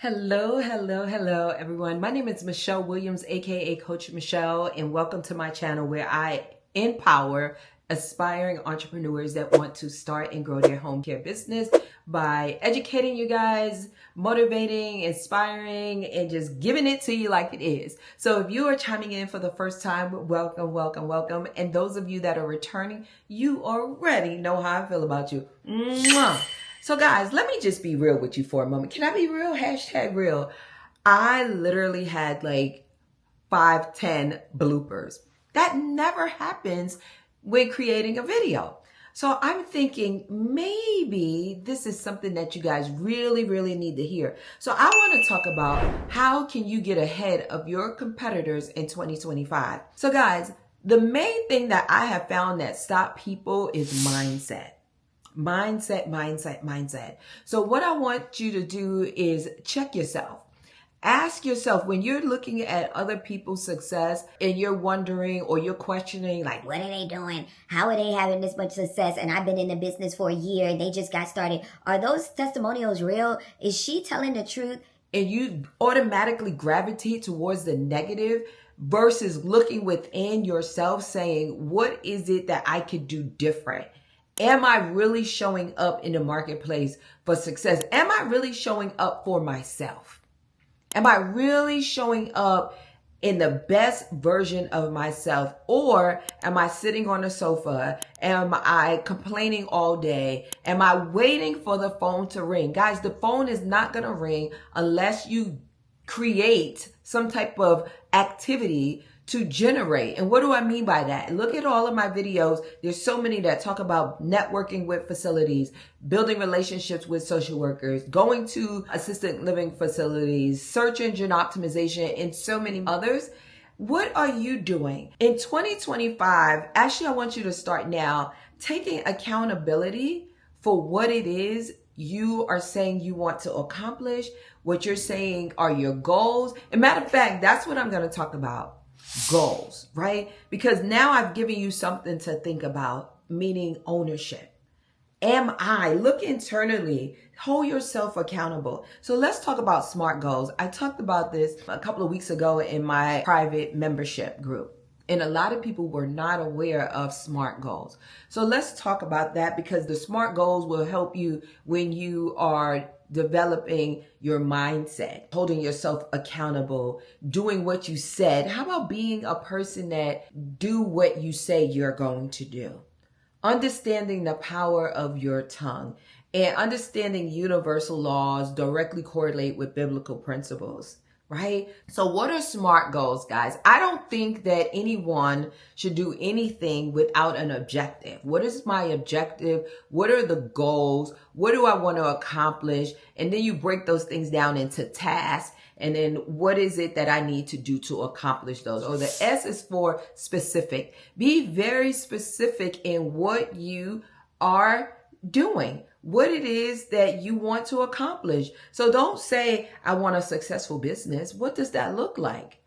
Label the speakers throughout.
Speaker 1: Hello, everyone. My name is Michelle Williams, aka Coach Michelle, and welcome to my channel where I empower aspiring entrepreneurs that want to start and grow their home care business by educating you guys, motivating, inspiring, and just giving it to you like it is. So if you are chiming in for the first time, welcome. And those of you that are returning, you already know how I feel about you. Mwah. So guys, let me just be real with you for a moment. Can I be real? Hashtag real. I literally had like 5-10 bloopers. That never happens when creating a video. So I'm thinking maybe this is something that you guys really need to hear. So I want to talk about how can you get ahead of your competitors in 2025. So guys, the main thing that I have found that stop people is mindset. Mindset. So what I want you to do is check yourself. Ask yourself when you're looking at other people's success and you're wondering or you're questioning, like,
Speaker 2: what are they doing? How are they having this much success? And I've been in the business for a year and they just got started. Are those testimonials real? Is she telling the truth?
Speaker 1: And you automatically gravitate towards the negative versus looking within yourself saying, what is it that I could do different? Am I really showing up in the marketplace for success? Am I really showing up for myself? Am I really showing up in the best version of myself? Or am I sitting on the sofa? Am I complaining all day? Am I waiting for the phone to ring? Guys, the phone is not going to ring unless you create some type of activity to generate. And what do I mean by that? Look at all of my videos. There's so many that talk about networking with facilities, building relationships with social workers, going to assisted living facilities, search engine optimization, and so many others. What are you doing? In 2025, actually, I want you to start now taking accountability for what it is you are saying you want to accomplish, what you're saying are your goals. And matter of fact, that's what I'm going to talk about. Goals, right? Because now I've given you something to think about, meaning ownership. Am I? Look internally, hold yourself accountable. So let's talk about SMART goals. I talked about this a couple of weeks ago in my private membership group. And a lot of people were not aware of SMART goals. So let's talk about that because the SMART goals will help you when you are developing your mindset, holding yourself accountable, doing what you said. How about being a person that do what you say you're going to do? Understanding the power of your tongue and understanding universal laws directly correlate with biblical principles. Right? So what are SMART goals, guys? I don't think that anyone should do anything without an objective. What is my objective? What are the goals? What do I want to accomplish? And then you break those things down into tasks. And then what is it that I need to do to accomplish those? Or the S is for specific. Be very specific in what you are doing, what it is that you want to accomplish. So don't say, I want a successful business. What does that look like?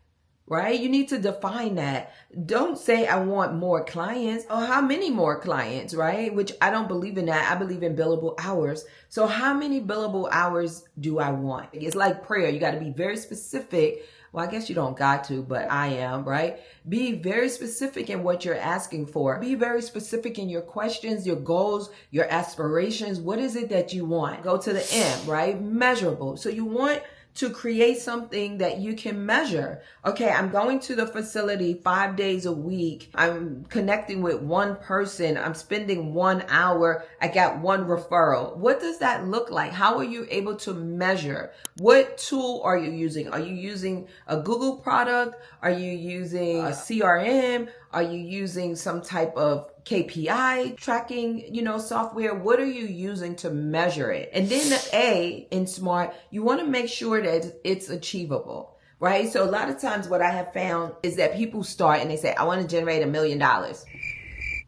Speaker 1: Right? You need to define that. Don't say, I want more clients. Oh, how many more clients, right? Which I don't believe in that. I believe in billable hours. So how many billable hours do I want? It's like prayer. You got to be very specific. Well, I guess you don't got to, but I am, right? Be very specific in what you're asking for. Be very specific in your questions, your goals, your aspirations. What is it that you want? Go to the M, right? Measurable. So you want to create something that you can measure. Okay, I'm going to the facility 5 days a week. I'm connecting with one person. I'm spending 1 hour. I got one referral. What does that look like? How are you able to measure? What tool are you using? Are you using a Google product? Are you using a CRM? Are you using some type of KPI tracking, software? What are you using to measure it? And then the A in SMART, you want to make sure that it's achievable, right? So a lot of times what I have found is that people start and they say, I want to generate $1 million.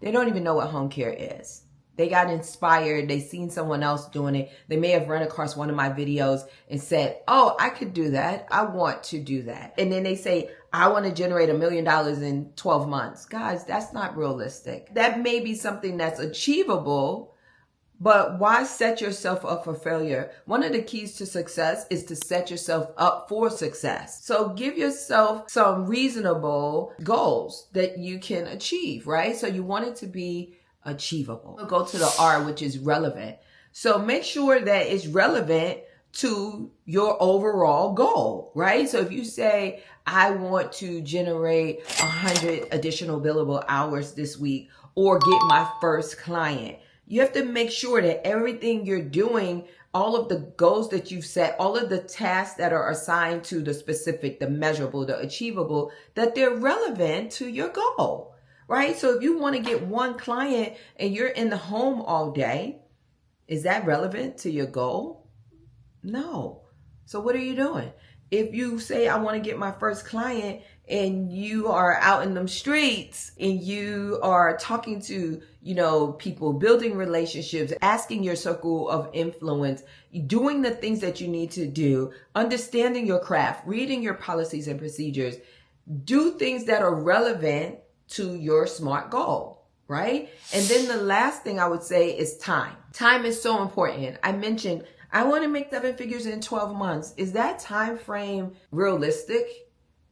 Speaker 1: They don't even know what home care is. They got inspired. They seen someone else doing it. They may have run across one of my videos and said, oh, I could do that. I want to do that. And then they say, I want to generate $1 million in 12 months. Guys, that's not realistic. That may be something that's achievable, But why set yourself up for failure? One of the keys to success is to set yourself up for success. So give yourself some reasonable goals that you can achieve, right? So you want it to be achievable. We'll go to the R, which is relevant. So make sure that it's relevant to your overall goal, right? So if you say, I want to generate 100 additional billable hours this week or get my first client, you have to make sure that everything you're doing, all of the goals that you've set, all of the tasks that are assigned to the specific, the measurable, the achievable, that they're relevant to your goal, right? So if you want to get one client and you're in the home all day, is that relevant to your goal? No. So what are you doing? If you say, I want to get my first client and you are out in them streets and you are talking to, people, building relationships, asking your circle of influence, doing the things that you need to do, understanding your craft, reading your policies and procedures, do things that are relevant to your SMART goal, right? And then the last thing I would say is time. Time is so important. I mentioned I want to make 7 figures in 12 months. Is that time frame realistic?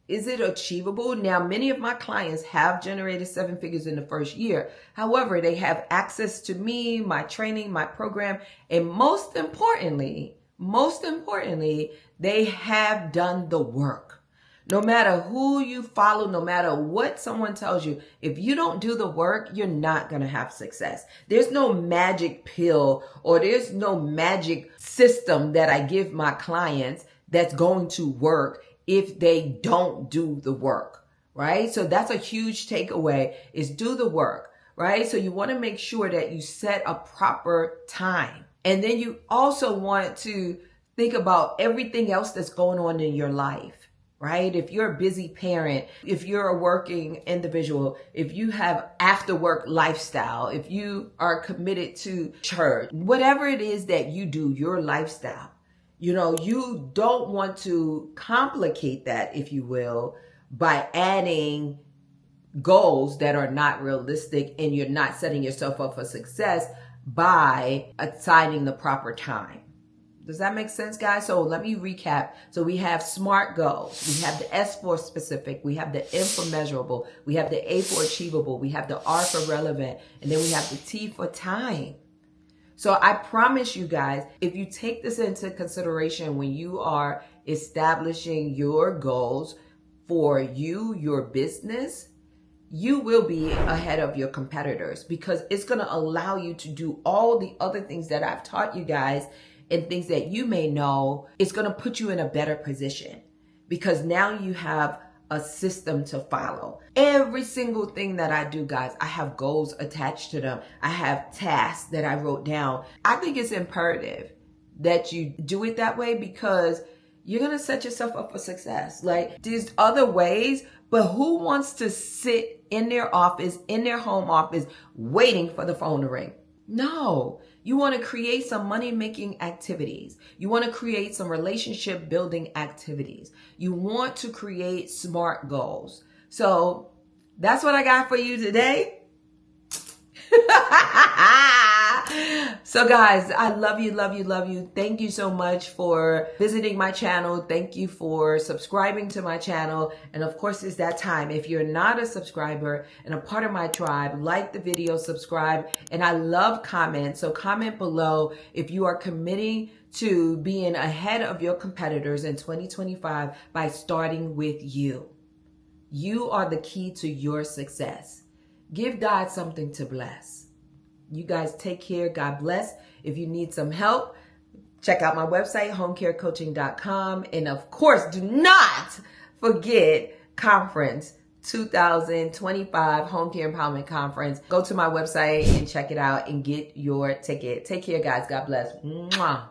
Speaker 1: Is it achievable? Now, many of my clients have generated 7 figures in the first year. However, they have access to me, my training, my program, and most importantly, they have done the work. No matter who you follow, no matter what someone tells you, if you don't do the work, you're not going to have success. There's no magic pill or there's no magic system that I give my clients that's going to work if they don't do the work, right? So that's a huge takeaway, is do the work, right? So you want to make sure that you set a proper time. And then you also want to think about everything else that's going on in your life. Right? If you're a busy parent, if you're a working individual, if you have after work lifestyle, if you are committed to church, whatever it is that you do, your lifestyle, you don't want to complicate that, if you will, by adding goals that are not realistic, and you're not setting yourself up for success by assigning the proper time. Does that make sense, guys? So let me recap. So we have SMART goals. We have the S for specific. We have the M for measurable. We have the A for achievable. We have the R for relevant. And then we have the T for time. So I promise you guys, if you take this into consideration when you are establishing your goals for you, your business, you will be ahead of your competitors, because it's going to allow you to do all the other things that I've taught you guys and things that you may know. It's going to put you in a better position, because now you have a system to follow. Every single thing that I do, guys, I have goals attached to them. I have tasks that I wrote down. I think it's imperative that you do it that way, because you're going to set yourself up for success. Like, there's other ways, but who wants to sit in their office, in their home office, waiting for the phone to ring? No. You want to create some money-making activities. You want to create some relationship-building activities. You want to create SMART goals. So that's what I got for you today. So guys, I love you, love you, love you. Thank you so much for visiting my channel. Thank you for subscribing to my channel. And of course, it's that time. If you're not a subscriber and a part of my tribe, like the video, subscribe. And I love comments. So comment below if you are committing to being ahead of your competitors in 2025 by starting with you. You are the key to your success. Give God something to bless. You guys take care. God bless. If you need some help, check out my website, homecarecoaching.com. And of course, do not forget Conference 2025 Home Care Empowerment Conference. Go to my website and check it out and get your ticket. Take care, guys. God bless. Mwah.